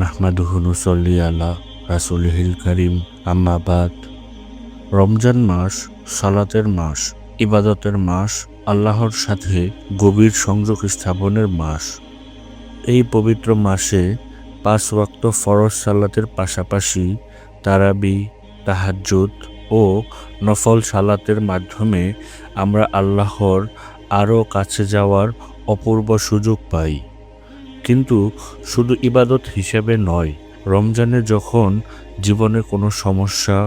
নাহমাদুহু নুসল্লি আলা রাসূলিহিল কারীম, আম্মা বাদ। রমজান মাস সালাতের মাস, ইবাদতের মাস, আল্লাহর সাথে গভীর সংযোগ স্থাপনের মাস। এই পবিত্র মাসে 5 ওয়াক্ত ফরজ সালাতের পাশাপাশি তারাবি, তাহাজ্জুদ ও নফল সালাতের মাধ্যমে আমরা আল্লাহর আরও কাছে যাওয়ার অপূর্ব সুযোগ পাই। কিন্তু শুধু ইবাদত হিসেবে নয়, রমজানে যখন জীবনে কোনো সমস্যা,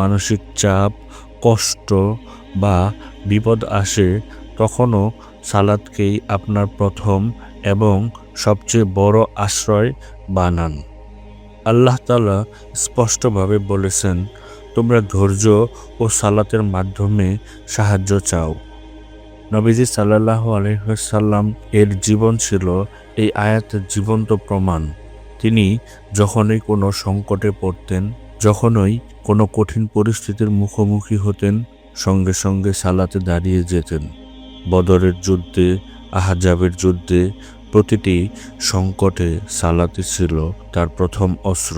মানসিক চাপ, কষ্ট বা বিপদ আসে, তখনও সালাতকেই আপনার প্রথম এবং সবচেয়ে বড় আশ্রয় বানান। আল্লাহ তাআলা স্পষ্টভাবে বলেছেন, তোমরা ধৈর্য ও সালাতের মাধ্যমে সাহায্য চাও। নবীজি সাল্লাল্লাহু আলাইহি ওয়াসাল্লাম এর জীবন ছিল এই আয়াতের জীবন্ত প্রমাণ। তিনি যখনই কোনো সংকটে পড়তেন, যখনই কোনো কঠিন পরিস্থিতির মুখোমুখি হতেন, সঙ্গে সঙ্গে সালাতে দাঁড়িয়ে যেতেন। বদরের যুদ্ধে, আহজাবের যুদ্ধে প্রতিটি সংকটে সালাতই ছিল তার প্রথম অস্ত্র।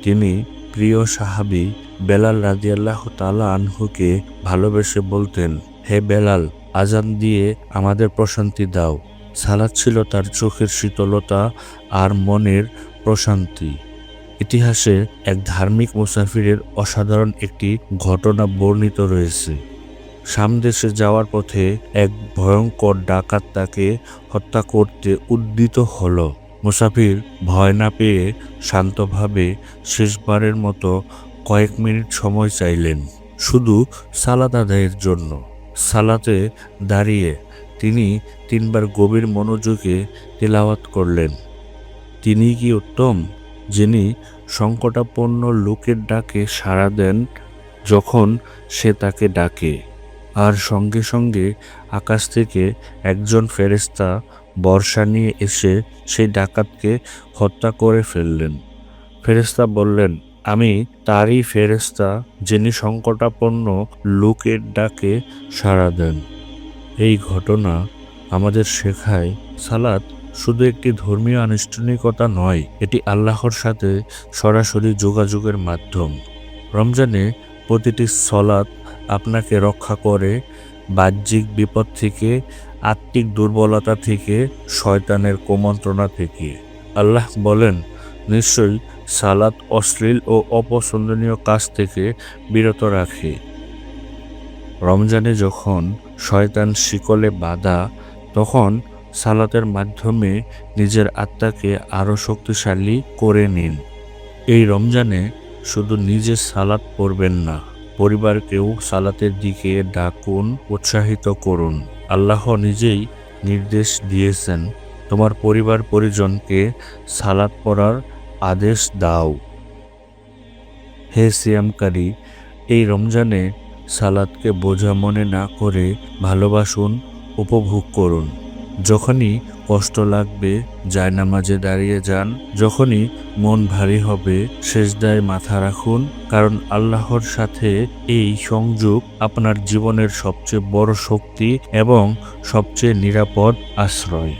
তিনি প্রিয় সাহাবী বেলাল রাদিয়াল্লাহু তাআলা আনহুকে ভালোবেসে বলতেন, হে বেলাল, আজান দিয়ে আমাদের প্রশান্তি দাও। সালাত ছিল তার চোখের শীতলতা আর মনের প্রশান্তি। ইতিহাসে এক ধার্মিক মুসাফিরের অসাধারণ একটি ঘটনা বর্ণিত রয়েছে। সামদেশে যাওয়ার পথে এক ভয়ঙ্কর ডাকাত তাকে হত্যা করতে উদ্যত হল। মুসাফির ভয় না পেয়ে শান্তভাবে শেষবারের মতো কয়েক মিনিট সময় চাইলেন, শুধু সালাত আদায়ের জন্য। সালাতে দাঁড়িয়ে তিনি 3 বার গভীর মনোযোগে তিলাওয়াত করলেন। তিনি কি উত্তম, যিনি সংকটাপন্ন লোকের ডাকে সাড়া দেন যখন সে তাকে ডাকে, আর সঙ্গে সঙ্গে আকাশ থেকে একজন ফেরেশতা বর্ষা নিয়ে এসে সেই ডাকাতকে হত্যা করে ফেললেন। ফেরেশতা বললেন, আমি তারই ফেরেশতা, যিনি সংকটাপন্ন লোকের ডাকে সাড়া দেন। এই ঘটনা আমাদের শেখায়, সালাত শুধু একটি ধর্মীয় আনুষ্ঠানিকতা নয়, এটি আল্লাহর সাথে সরাসরি যোগাযোগের মাধ্যম। রমজানে প্রতিটি সালাত আপনাকে রক্ষা করে বাহ্যিক বিপদ থেকে, আত্মিক দুর্বলতা থেকে, শয়তানের কুমন্ত্রণা থেকে। আল্লাহ বলেন, নিশ্চয়ই সালাত অশ্লীল ও অপছন্দনীয় কাজ থেকে বিরত রাখে। রমজানে যখন শয়তান শিকলে বাঁধা, তখন সালাতের মাধ্যমে নিজের আত্মাকে আরও শক্তিশালী করে নিন। এই রমজানে শুধু নিজে সালাত পড়বেন না, পরিবারকেও সালাতের দিকে ডাকুন, উৎসাহিত করুন। আল্লাহ নিজেই নির্দেশ দিয়েছেন, তোমার পরিবার পরিজনকে সালাত পড়ার আদেশ দাও। হে সিয়ামকারী, এই রমজানে সালাতকে বোঝা মনে না করে ভালোবাসুন, উপভোগ করুন। যখনই কষ্ট লাগবে জায়নামাজে দাঁড়িয়ে যান, যখনই মন ভারী হবে সেজদায় মাথা রাখুন, কারণ আল্লাহর সাথে এই সংযোগ আপনার জীবনের সবচেয়ে বড় শক্তি এবং সবচেয়ে নিরাপদ আশ্রয়।